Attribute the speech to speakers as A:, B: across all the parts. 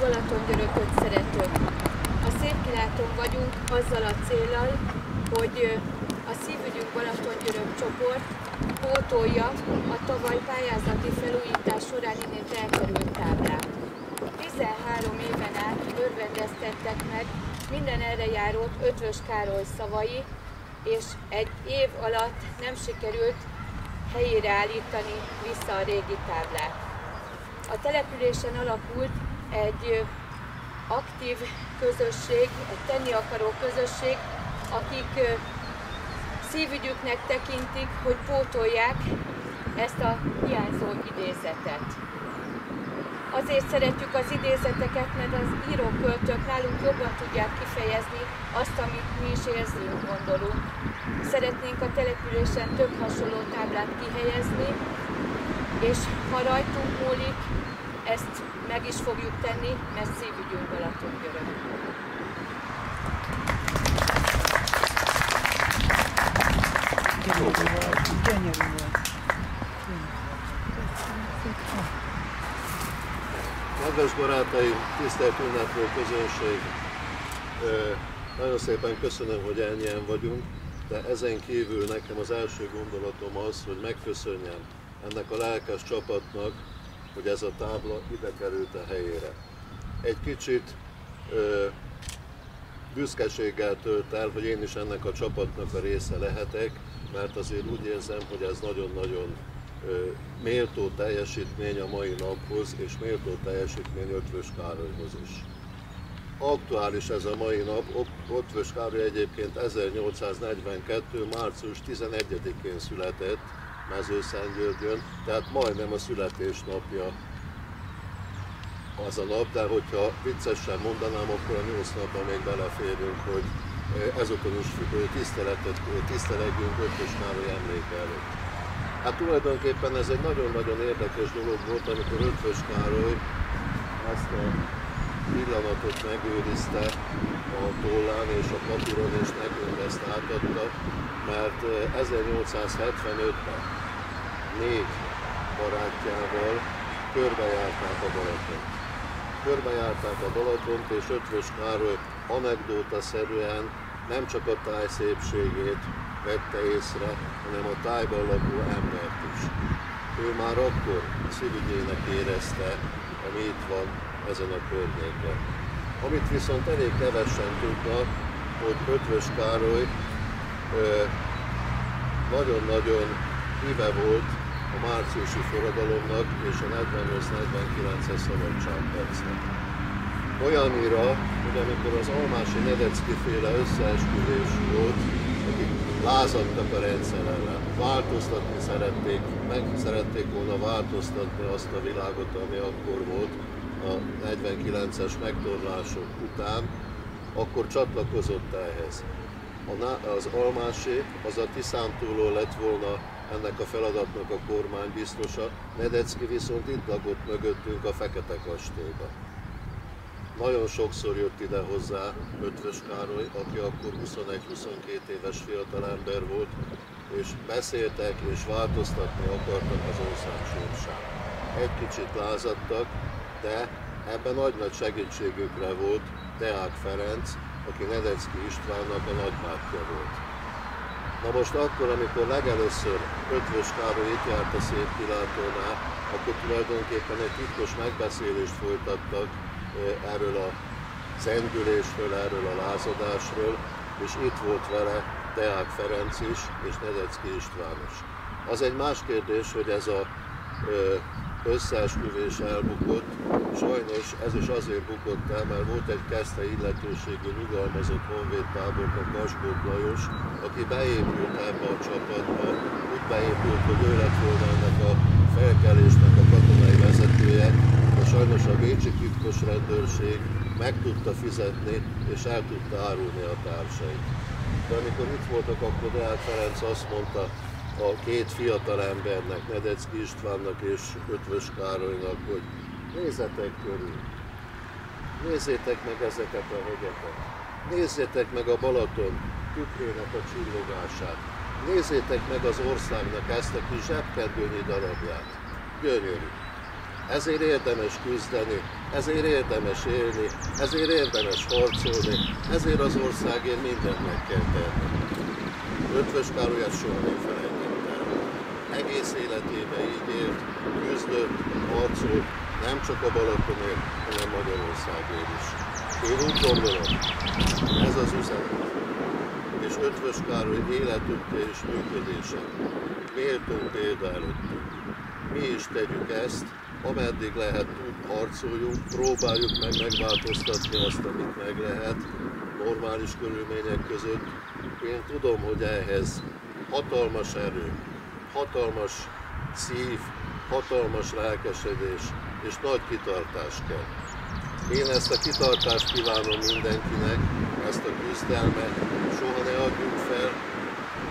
A: Balatongyörököt szeretők! A Szépkilátón vagyunk azzal a céllal, hogy a Szívügyünk Balatongyörök csoport pótolja a tavaly pályázati felújítás során innét elkerült táblát. 13 éven át örvendeztettek meg minden erre járót Ötvös Károly szavai, és egy év alatt nem sikerült helyére állítani vissza a régi táblát. A településen alakult egy aktív közösség, egy tenni akaró közösség, akik szívügyüknek tekintik, hogy pótolják ezt a hiányzó idézetet. Azért szeretjük az idézeteket, mert az íróköltők nálunk jobban tudják kifejezni azt, amit mi is érzünk, gondolunk. Szeretnénk a településen több hasonló táblát kihelyezni, és ha rajtunk múlik, ezt meg is fogjuk tenni, mert szívügyünk Balatongyörök.
B: Gyönyörű volt.
C: Kedves barátaim, tisztelt ünneplő közönség! Nagyon szépen köszönöm, hogy ennyien vagyunk, de ezen kívül nekem az első gondolatom az, hogy megköszönjem ennek a lelkes csapatnak, hogy ez a tábla ide került a helyére. Egy kicsit büszkeséggel tölt el, hogy én is ennek a csapatnak a része lehetek, mert azért úgy érzem, hogy ez nagyon-nagyon méltó teljesítmény a mai naphoz, és méltó teljesítmény Ötvös Károlyhoz is. Aktuális ez a mai nap, Ötvös Károly egyébként 1842. március 11-én született Mezőszentgyörgyön, tehát majdnem a születésnapja az a nap, de hogyha viccesen mondanám, akkor a 8 napban még beleférünk, hogy ezúton is tisztelegjünk Ötvös Károly emléke előtt. Hát tulajdonképpen ez egy nagyon-nagyon érdekes dolog volt, amikor Ötvös Károly ezt a pillanatot megőrizte a tollán és a papíron, és nekünk ezt átadta, mert 1875-ben 4 barátjával körbejárták a Balatont. Körbejárták a Balatont, és Ötvös Károly anekdótaszerűen nem csak a táj szépségét vette észre, hanem a tájban lakó embert is. Ő már akkor szívügyének érezte, ami itt van ezen a környéken. Amit viszont elég kevesen tudnak, hogy Ötvös Károly nagyon-nagyon híve volt a márciusi forradalomnak és a 48-49-es szabadságharcnak. Olyannyira, hogy amikor az Almási Nedeczky féle összeesküvés volt, akik lázadtak a rendszer ellen, változtatni szerették, meg szerették volna változtatni azt a világot, ami akkor volt a 49-es megtorlások után, akkor csatlakozott ehhez. Az Almási, az a Tiszántúlon lett volna ennek a feladatnak a kormány biztosa, Nedeczky viszont itt lakott mögöttünk a Fekete Kastélyban. Nagyon sokszor jött ide hozzá Ötvös Károly, aki akkor 21-22 éves fiatalember volt, és beszéltek és változtatni akartak az ország sorsán. Egy kicsit lázadtak, de ebben nagy segítségükre volt Deák Ferenc, aki Nedeczky Istvánnak a nagybátyja volt. Na most akkor, amikor legelőször Ötvös Károly itt járt a Szépkilátónál, akkor tulajdonképpen egy titkos megbeszélést folytattak erről a zendülésről, erről a lázadásról, és itt volt vele Deák Ferenc is, és Nedeczky István is. Az egy más kérdés, hogy ez az összeesküvés elbukott, sajnos ez is azért bukott el, mert volt egy Keszthely illetőségű nyugalmazott honvédtábornok, a Kasbót Lajos, aki beépült ebbe a csapatba, úgy beépült, hogy ő lett volna ennek a felkelésnek a katonai vezetője, de sajnos a bécsi titkos rendőrség meg tudta fizetni, és el tudta árulni a társait. De amikor itt voltak, akkor Deák Ferenc azt mondta a két fiatal embernek, Nedeczky Istvánnak és Ötvös Károlynak, hogy nézzetek körül, nézzétek meg ezeket a hegyeket, nézzétek meg a Balaton tükrének a csillogását, nézzétek meg az országnak ezt a kis zsebkendőnyi darabját, gyönyörű. Ezért érdemes küzdeni, ezért érdemes élni, ezért érdemes harcolni, ezért az országért mindent meg kell tenni. Ötvös Károlyát soha nem felejtett el. Egész életében így élt, küzdött, harcolt, nem csak a Balatonért, hanem Magyarországért is. Én úgy gondolom, ez az üzenet. És Ötvös Károly életútja és működése méltó példa előttünk. Mi is tegyük ezt, ameddig lehet, harcoljunk, próbáljuk meg megváltoztatni azt, amit meg lehet, normális körülmények között. Én tudom, hogy ehhez hatalmas erő, hatalmas szív, hatalmas lelkesedés és nagy kitartás kell. Én ezt a kitartást kívánom mindenkinek, ezt a küzdelmet, soha ne adjunk fel,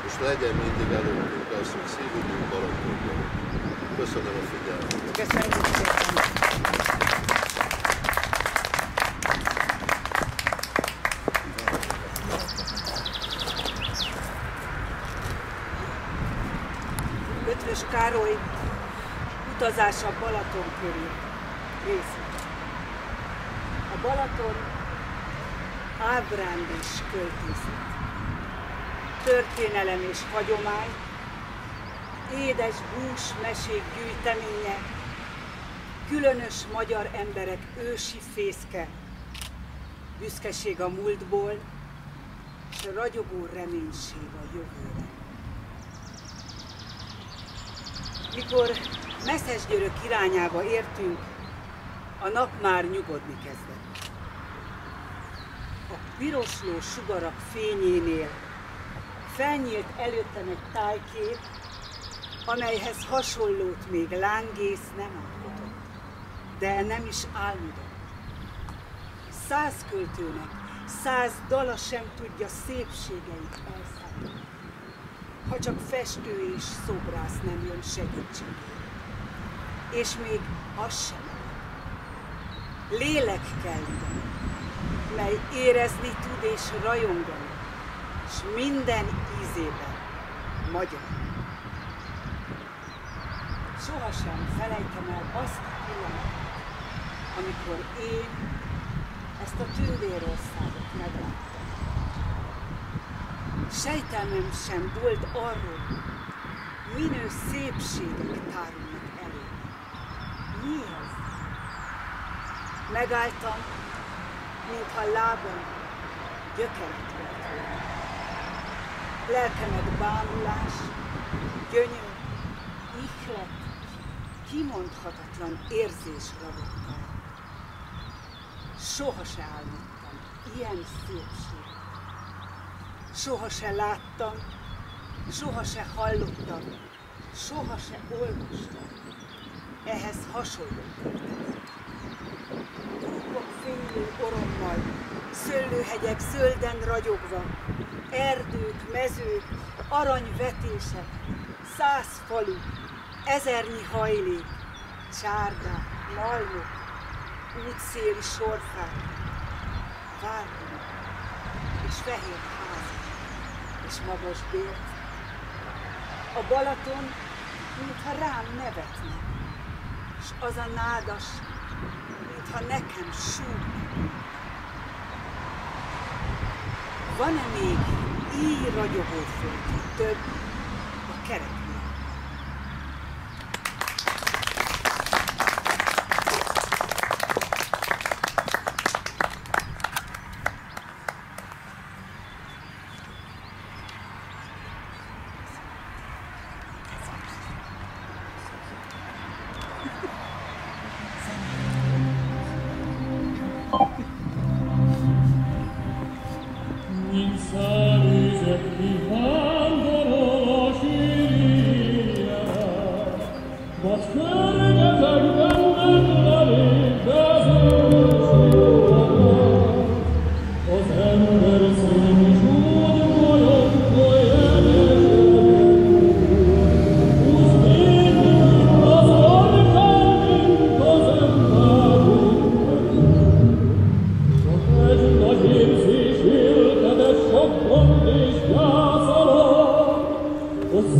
C: és legyen mindig előttünk az, hogy szívügyünk Balatonban. Köszönöm a figyelmet!
B: Köszönjük szépen! Ötvös Károly utazása Balaton körül részét. A Balaton ábránd és költészet, történelem és hagyomány, édes bús mesék gyűjteménye, különös magyar emberek ősi fészke, büszkeség a múltból, és ragyogó reménység a jövőre. Mikor Meszesgyörök irányába értünk, a nap már nyugodni kezdett. A pirosló sugarak fényénél felnyílt előttem egy tájkép, amelyhez hasonlót még lángész nem alkotott, de nem is álmodott. 100 költőnek 100 dala sem tudja szépségeit elszállni, ha csak festő és szobrász nem jön segítségére. És még az sem. Lélek kell ide, mely érezni tud és rajongani, és minden ízében magyar. Sohasem felejtem el azt a pillanatot, amikor én ezt a tündérországot megláttam. Sejtelmem sem volt arról, minő szépségek tárulnak elő. Mi ez? Megálltam, mintha lábam gyökeret vert volna. Lelkemet bámulás, gyönyör, ihlet, kimondhatatlan érzés ragadta el. Soha se álmodtam ilyen szépséget. Soha se láttam, soha se hallottam, soha se olvastam ehhez hasonló történetet. Kúpok fénylő orommal, szőlőhegyek zölden ragyogva, erdők, mezők, aranyvetések, 100 falu, 1000-nyi hajlék, csárdák, malmok, útszéli sorfák, várkok és fehér házak és magas bért. A Balaton, mintha rám nevetne, és az a nádas, mintha nekem súgna. Van-e még így ragyogó föld több a kereknél?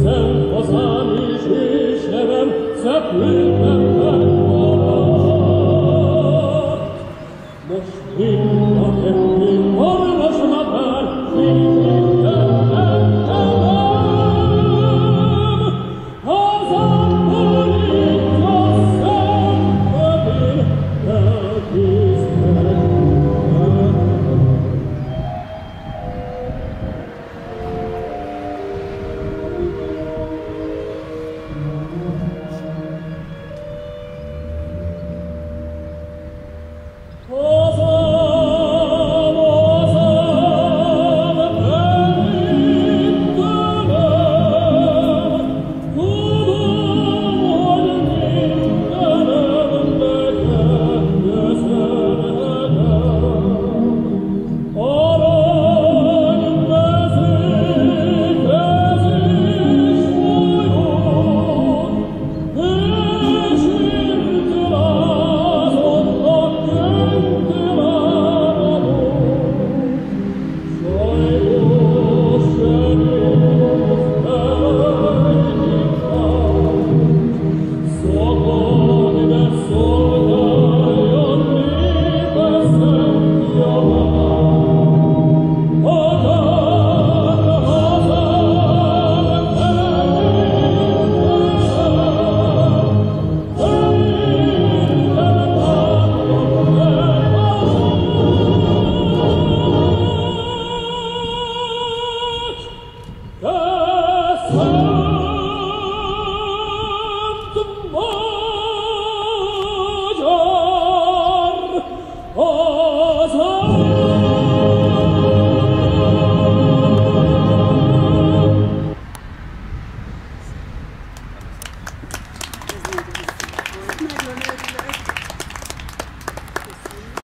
D: Szent hazám és nevem, szebb lélekben